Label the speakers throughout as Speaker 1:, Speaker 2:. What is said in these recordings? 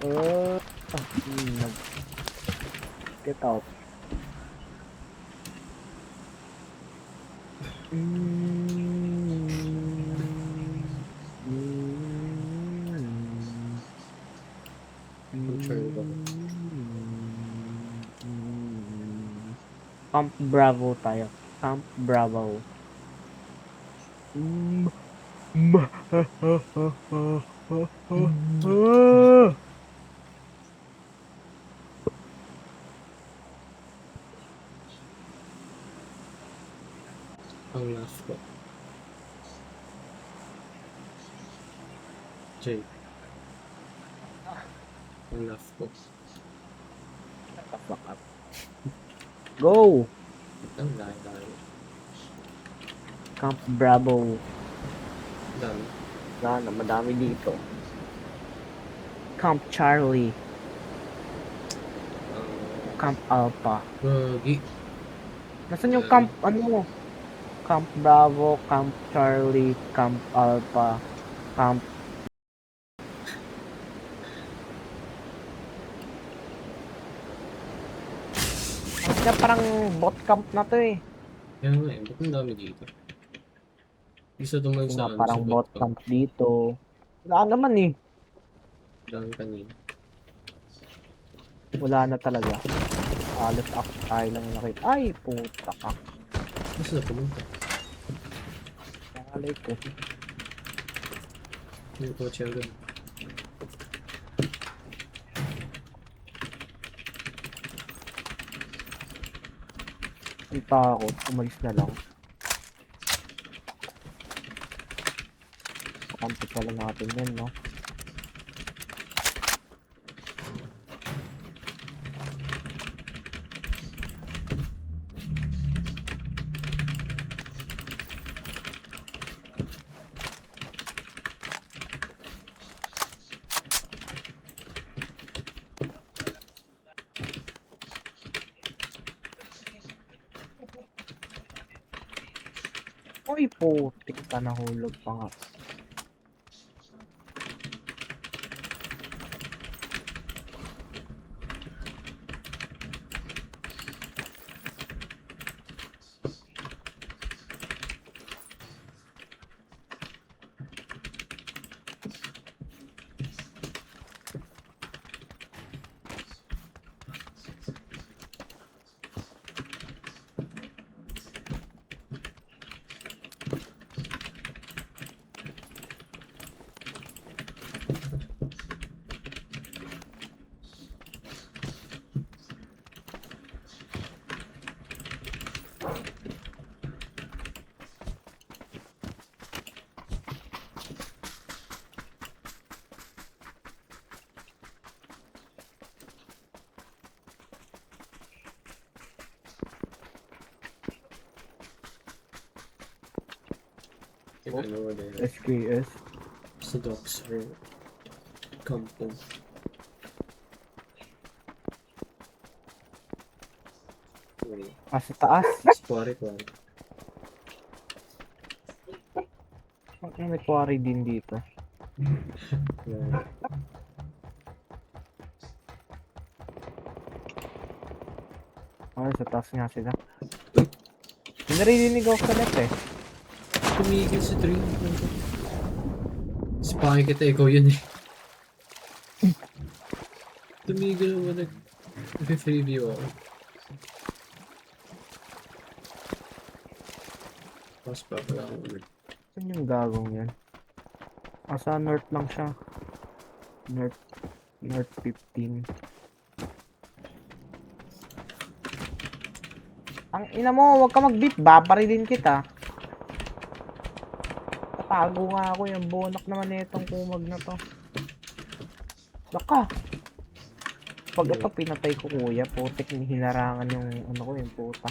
Speaker 1: Uh, get out.
Speaker 2: I'm sure ba?
Speaker 1: Camp Bravo tayo. Camp Bravo.
Speaker 2: Ang last ko. Jay. Ang last ko.
Speaker 1: Fuck up. Go!
Speaker 2: Ang dami.
Speaker 1: Camp Bravo.
Speaker 2: Dami.
Speaker 1: Sana, madami dito. Camp Charlie. Camp Alpha.
Speaker 2: Gagi.
Speaker 1: Nasaan yung Camp, ano? Camp Bravo, Camp Charlie, Camp Alpha, Camp... Ano parang bot camp na to eh.
Speaker 2: Kaya nga eh. Ba't ang dami dito? Isa tumayo sa ano sa
Speaker 1: Parang bot
Speaker 2: bot ko.
Speaker 1: camp dito. Wala naman eh.
Speaker 2: Dami kanina.
Speaker 1: Wala na talaga. Halos ako tayo lang nakita. Ay, puta ka.
Speaker 2: Mas na pumunta.
Speaker 1: Alay ko.
Speaker 2: Yung kotse agad.
Speaker 1: Ang takot. Umalis na lang. Kampi pala natin yan, no? Uy, putik ka, nahulog pa nga.
Speaker 2: Yung ano wala yun.
Speaker 1: SKS.
Speaker 2: Sa docks or kampo.
Speaker 1: Sa taas.
Speaker 2: Quarry.
Speaker 1: May quarry din dito.
Speaker 2: Yeah.
Speaker 1: Ay, sa taas nga sila. May naririnig ako sa left eh.
Speaker 2: Tumigil sa train. Spy kita, ikaw yun eh. Tumigil ako nag-freeview ako. Tapos pa pala ako ulit.
Speaker 1: Saan yung gagong yan? Sa north lang siya. North 15. Ang ina mo, huwag ka mag-beat. Babarilin kita. Tatago nga ako yung bonak naman nitong kumag na to. Baka. Pag ito pinatay ko kuya, putik hinarangan yung ano ko yung puta.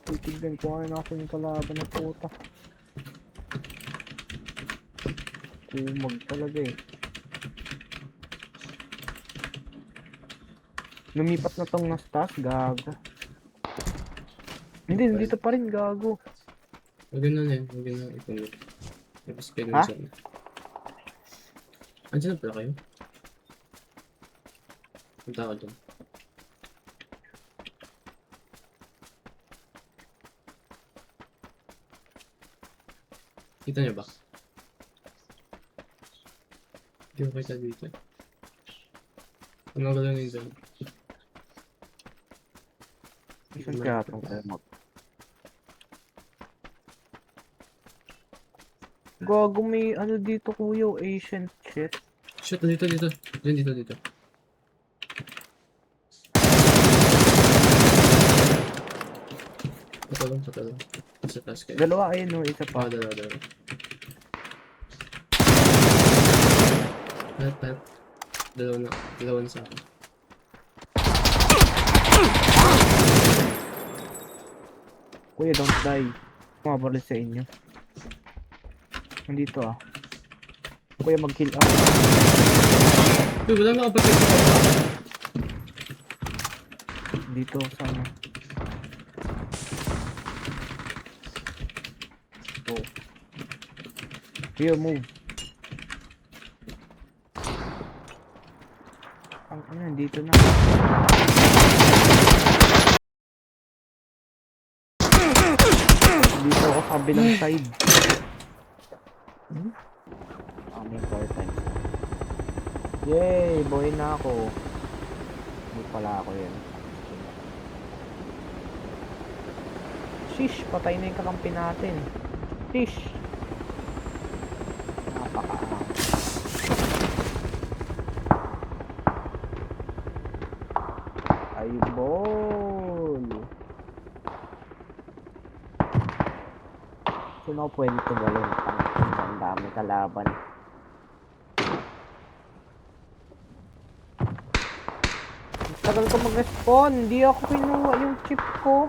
Speaker 1: Titignan ko nga ako yung kalaban ng puta. Kumag talaga eh. Lumipat na tong nastas, gago. Hindi, nandito pa rin, gago.
Speaker 2: Huwag na ipunit. Tapos kayo
Speaker 1: Ha?
Speaker 2: dun sa... Andiyan na pala kayo? Punta ako dun. Kita niyo ba? Hindi ko kita dito. Ano ko lang yun dun?
Speaker 1: Saan kaya itong remote? Gago, may ano dito kuya, ancient shit.
Speaker 2: Shit, dito. Dito. Patulong. Sa taas kayo.
Speaker 1: Dalawa ayun no, isa pa.
Speaker 2: Dalawa. Help. Dalawa na sa akin.
Speaker 1: Kuya, don't die. Mabaril sa inyo. Nandito ah. Kuya, mag-kill up.
Speaker 2: Uy, wala na kapatid sa baba.
Speaker 1: Dito, sana. Oh. Kuya, move. Ano, dito na. Dito ako sa kabilang side. May important. Yay! Boy na ako. Hindi pala ako yan. Shish! Patay na yung kakampi natin. Shish! Napakaang. Ay, ball! Sino ako pwede tumalon? Ang dami kalaban. Tagal ko mag-respawn. Hindi ako kinuha yung chip ko.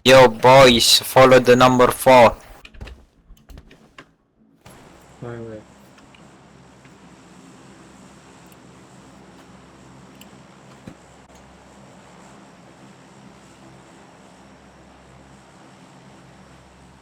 Speaker 3: Yo, boys, follow the number 4.
Speaker 2: Alright.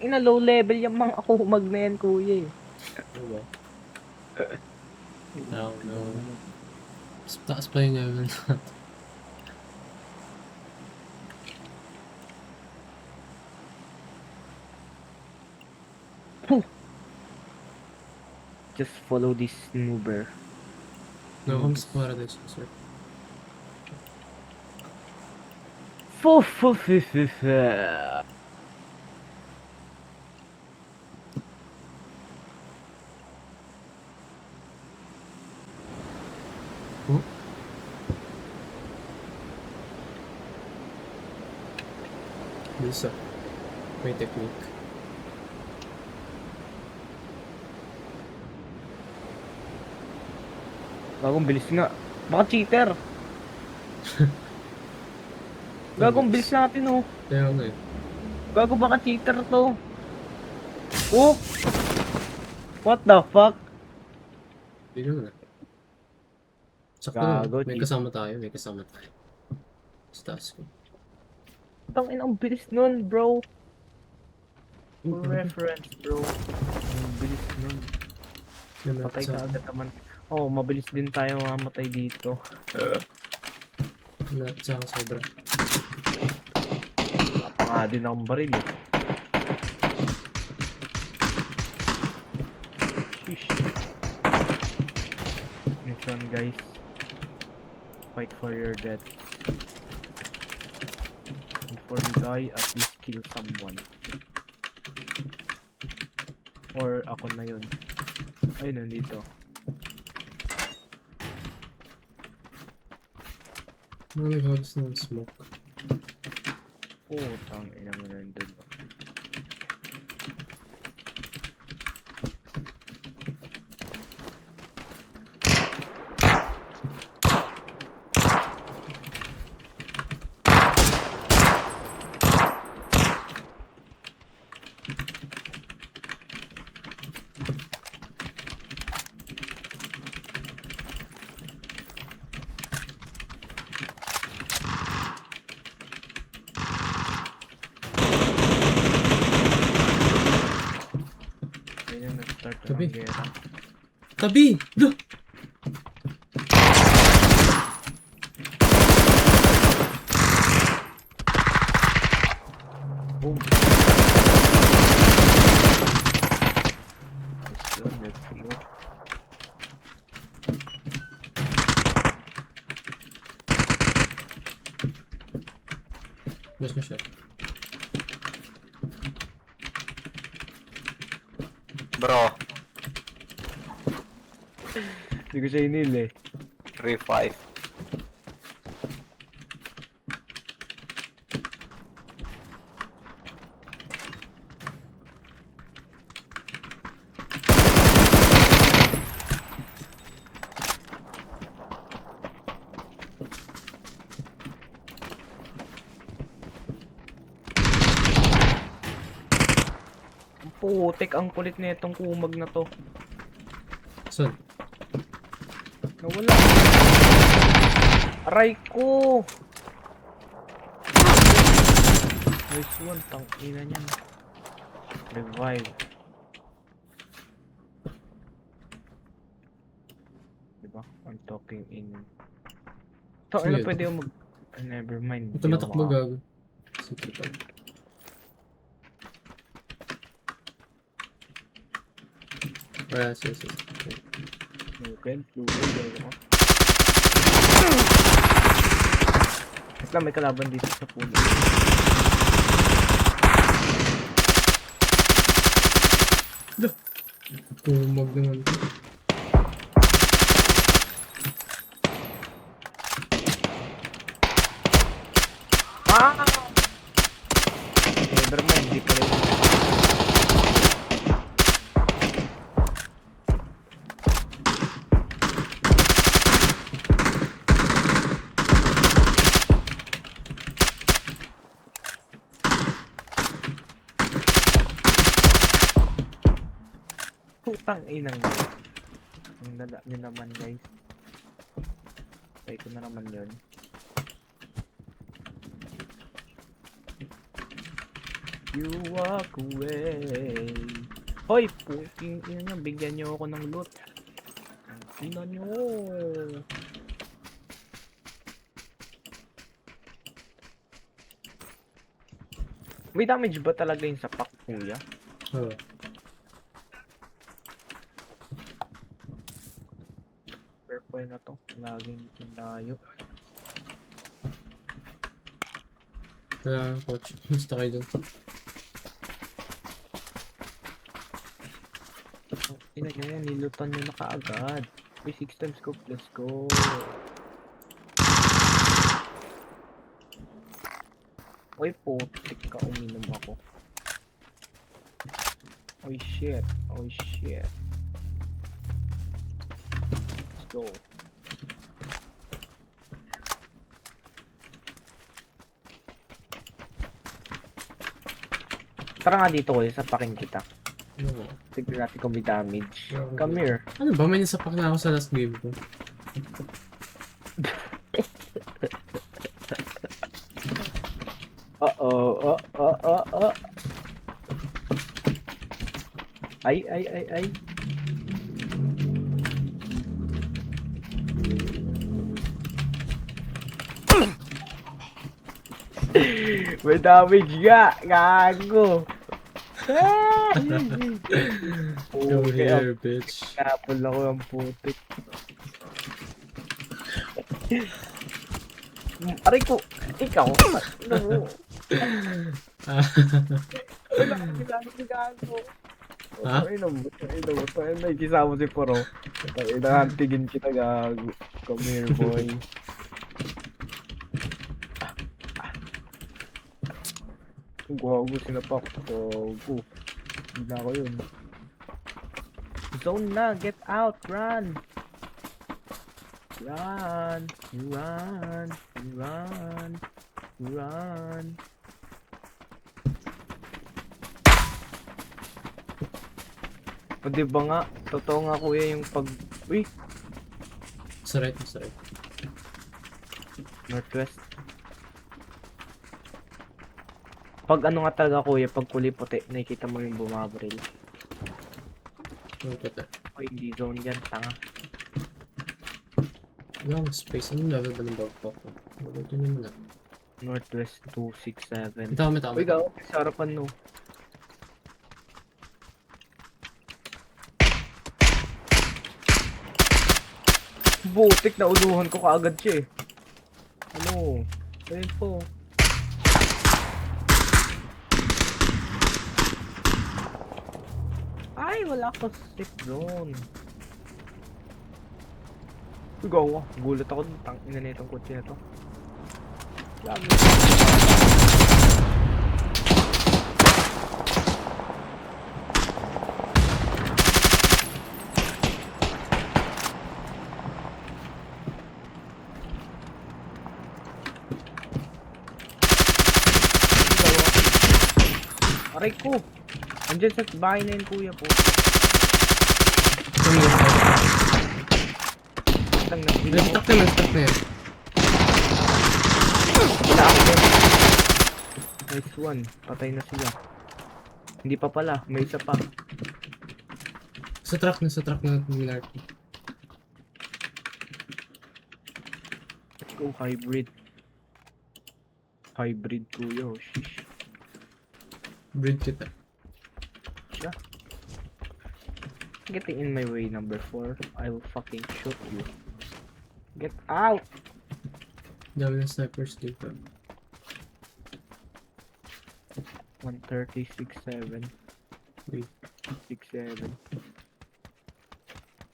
Speaker 1: Ina low level yung mga kumag na yan, kuya eh.
Speaker 2: Ano ba? No. Taas pa yung level natin.
Speaker 1: Just follow this noober.
Speaker 2: No, Homes Paradise, sir. Lisa. May technique.
Speaker 1: Gagong bilis nga. Baka cheater. Gagong bilis natin oh.
Speaker 2: Kaya nga eh.
Speaker 1: Gago baka cheater to. Oh! What the fuck?
Speaker 2: Hindi naman ah. Sakto
Speaker 1: Gago,
Speaker 2: lang. May
Speaker 1: cheat.
Speaker 2: kasama tayo. May kasama tayo. Sa taas ko.
Speaker 1: Tangin ang bilis nun, bro. For reference, bro. Ang bilis nun. Patay ka agad naman. Oh, mabilis din tayo mamatay dito.
Speaker 2: Wala sa akin sobra.
Speaker 1: Napaka din akong baril eh. Sheesh. Mission guys. Fight for your death. Before you die, at least kill someone. Or ako na yun. Ay, nandito.
Speaker 2: May hogs ng smoke.
Speaker 1: Oh, tangina mo nandun. Ayun na, nag-start na
Speaker 2: Tabi.
Speaker 1: ng gera.
Speaker 2: Tabi! Duh!
Speaker 1: Boom. Let's go, let's go.
Speaker 2: Mas na siya.
Speaker 3: Bro,
Speaker 1: Hindi ko siya inil eh.
Speaker 3: revive.
Speaker 1: Putik, ang kulit na itong kumag na to.
Speaker 2: Saan?
Speaker 1: Nawala. Aray ko! Nice one, tangina niyan. Revive. Diba? I'm talking in... Tangina,
Speaker 2: Weird.
Speaker 1: pwede yung mag... Never mind.
Speaker 2: Ito matakbo gago. Sige pa. Yes.
Speaker 1: Okay, Islam, may kalaban dito sa puno.
Speaker 2: Tumag naman ito.
Speaker 1: Ah! Never mind, hindi pala yun. Putang inang mo. Ang dala nyo naman guys. Try ko na naman yun. You walk away. Hoy, puking ina nyo. Bigyan nyo ako ng loot. Ina nyo. May damage ba talaga yung sapak, kuya?
Speaker 2: Oo.
Speaker 1: Fair point na to. Laging layo.
Speaker 2: Kaya coach. Basta kayo dun.
Speaker 1: Ina nyo, nilutan nyo na kaagad. Uy, 6 times scope. Let's go. Uy, putik ka. Uminom ako. Uy, shit. Uy, shit. Let's go. Tara nga dito kuya, sapakin kita.
Speaker 2: Ano?
Speaker 1: Tignan natin kung may damage.
Speaker 2: Yeah,
Speaker 1: Come here.
Speaker 2: Ano ba? May nasapak na ako sa last game ko.
Speaker 1: Uh-oh. Ay. May damage nga, gago.
Speaker 2: Go here, bitch.
Speaker 1: Kapal ako ang putik. Aray ko, ikaw. Ano? Wala kang gago.
Speaker 2: Ha?
Speaker 1: Ayun na, ikisama si Poro. Inahantigin kita, gago. Come here, boy. Gago, sinapak. Gago. Hindi na ako yun. Zone na, get out, run! Run! O diba nga, totoo nga kuya yung pag... Uy!
Speaker 2: Sa right.
Speaker 1: Northwest. Pag ano nga talaga kuya, pag kulay puti, nakikita mo yung bumabaril.
Speaker 2: Ano pa ito?
Speaker 1: O hindi zone dyan, tanga.
Speaker 2: Wala akong space. Anong level ba ng backpack ko? Wala ito naman na.
Speaker 1: Northwest 267.
Speaker 2: May
Speaker 1: Uy, gago, sa harapan no. Butik na uluhan ko kaagad siya eh. Ano? Ayun po. Ay, wala ko safe zone. Gawa, gulat ako dun. Tangina na itong kotse na to. Lagi. Aray ko! Andiyan sa bahay na yun kuya po. Lang na pila ko.
Speaker 2: Stuck na yan.
Speaker 1: Wala ako dyan. Nice one. Patay na sila. Hindi pa pala. May isa pa.
Speaker 2: Sa truck na Millard.
Speaker 1: Let's go hybrid. Hybrid kuya. Oh, shish.
Speaker 2: Breed kita.
Speaker 1: Yeah. Getting in my way, number 4. I will fucking shoot you. Get out!
Speaker 2: Dami ng snipers dito.
Speaker 1: 130, 67.
Speaker 2: Wait.
Speaker 1: 67.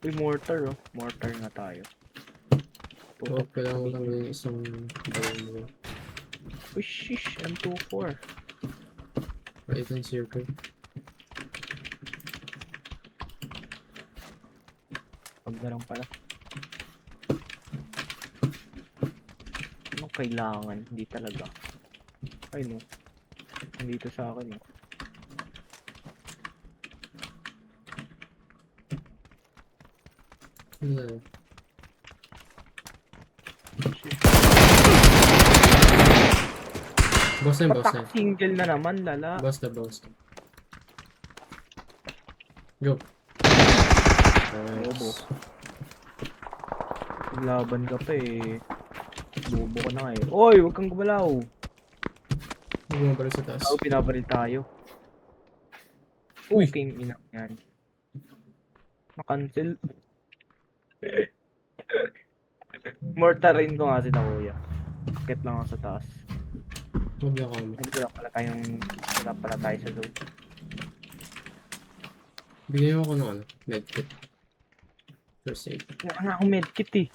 Speaker 1: Uy, mortar oh. Mortar nga tayo.
Speaker 2: Oo, kailangan ko lang yung isang bawang mo.
Speaker 1: Uy, shish! M24.
Speaker 2: Right and circle.
Speaker 1: Pag na lang pala. Anong kailangan? Hindi talaga. Ay no. Nandito sa akin eh.
Speaker 2: Ano? Boss na.
Speaker 1: Patak single na naman, lala.
Speaker 2: Boss na. Go.
Speaker 1: Bobo. Laban ka pa eh. Bobo ka na nga eh. Oy, huwag kang gumalaw.
Speaker 2: Hindi mo pala sa taas.
Speaker 1: Ako pinabaril tayo.
Speaker 2: Uy.
Speaker 1: Came in yan. Na-cancel. Mortarin ko nga si Kuya. Bakit lang ako sa taas.
Speaker 2: Huwag na kami.
Speaker 1: Wala pala tayo sa zone.
Speaker 2: Bigyan mo ko ng ano, medkit. First aid.
Speaker 1: Wala akong medkit eh.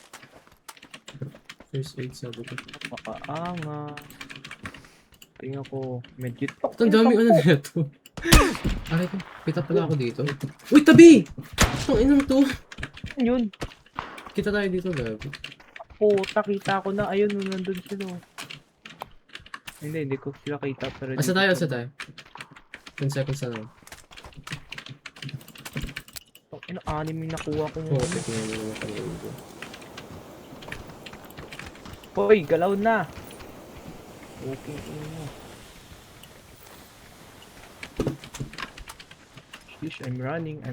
Speaker 2: First aid sabi ko.
Speaker 1: Makaanga. Tingnan ko, medkit.
Speaker 2: Ang dami ano na ito. Aray ko, kita pala ako dito. Uy, tabi! Ang inang to.
Speaker 1: Yun.
Speaker 2: Kita tayo dito, gabi.
Speaker 1: Puta, kita ko na. Ayun, nandun sila. Hindi ko sila kita. Pero
Speaker 2: Asa tayo? 10 seconds na lang.
Speaker 1: Ina, anim yung nakuha ko.
Speaker 2: Oo, tignan mo naman kanina ko.
Speaker 1: Hoy, galaw na. Okay, ino. Sheesh, I'm running.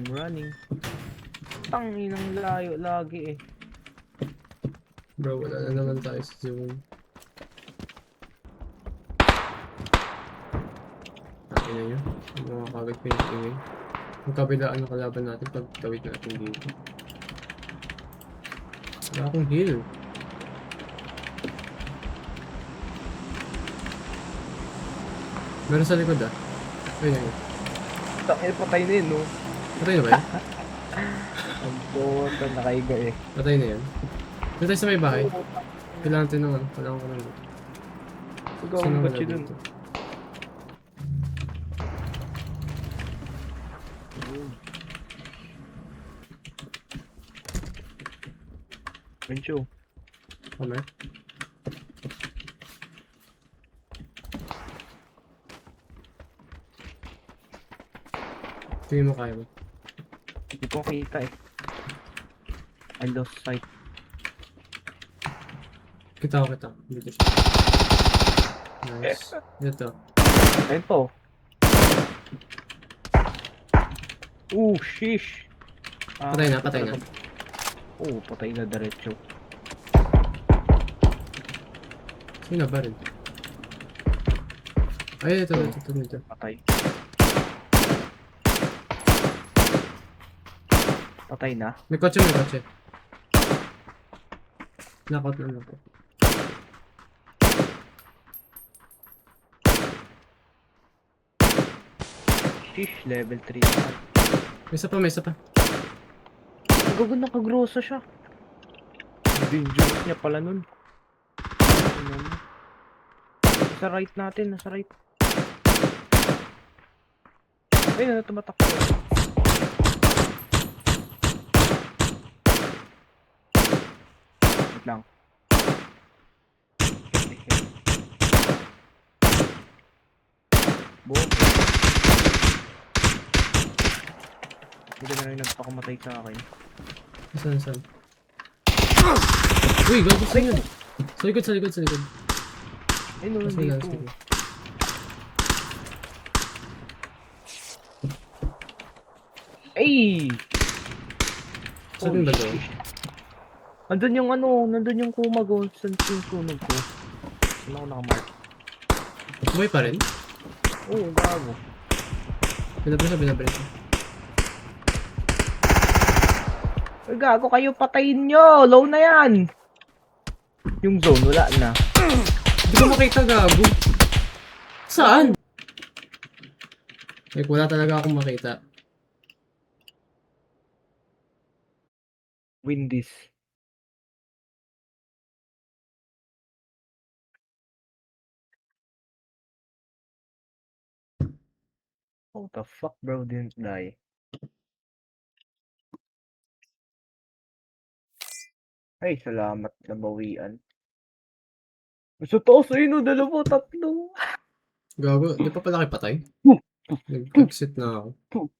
Speaker 1: Tanginang layo lagi eh.
Speaker 2: Bro, wala na naman tayo sa zone. Akin na yun. Mga kagad pa yung ingay. Yung kabilaan ng kalaban natin pag tawid natin dito. Wala akong heal. Meron sa likod ah. Ayun, ayun.
Speaker 1: Tangin, patay na yun, no?
Speaker 2: Patay na ba yun?
Speaker 1: Ang boto, nakaiga eh.
Speaker 2: Patay na yan. Doon tayo sa may bahay. Kailangan tayo ng ano. Kailangan ko ng loot.
Speaker 1: Ikaw
Speaker 2: Saan
Speaker 1: ang
Speaker 2: ang
Speaker 1: batch
Speaker 2: wala
Speaker 1: dun.
Speaker 2: dito?
Speaker 1: Mencho.
Speaker 2: Kame? Tingin mo kaya mo.
Speaker 1: Hindi ko kita eh. I lost sight.
Speaker 2: Kita ko. Dito siya. Nice. Dito.
Speaker 1: Ayun po. Sheesh.
Speaker 2: Patay na, patay na.
Speaker 1: Patay na diretso.
Speaker 2: Sino ba rin? Ay, ito.
Speaker 1: Patay. Patay na.
Speaker 2: May kotse. Knockout na ako.
Speaker 1: Sheesh, level 3 na.
Speaker 2: May isa pa.
Speaker 1: Gago, nakagrosa siya. Dangerous niya pala nun. Ano mo? Nasa right natin, nasa right. Ayun na, tumatakbo. Wait lang. Boom. Hindi na rin nagpakamatay sa akin.
Speaker 2: Saan? Uy, gago saan yun? Sa likod.
Speaker 1: Ayun, no,
Speaker 2: Sige.
Speaker 1: dito. Ay!
Speaker 2: Saan ba doon?
Speaker 1: Nandun yung nandun yung kumago sa yung sunog ko. Saan ako nakamark?
Speaker 2: Buhay pa rin?
Speaker 1: Oo, gago.
Speaker 2: Binabrisa.
Speaker 1: Ay, gago kayo, patayin nyo! Low na yan! Yung zone, wala na.
Speaker 2: Hindi ko makita, gago. Saan? Like, wala talaga akong makita.
Speaker 1: Win this. What the fuck, bro? Didn't die. Ay, salamat na bawian. Sa taas, ayun o, 2, 3.
Speaker 2: Gago, di pa pala kayo patay? Nag-exit na ako.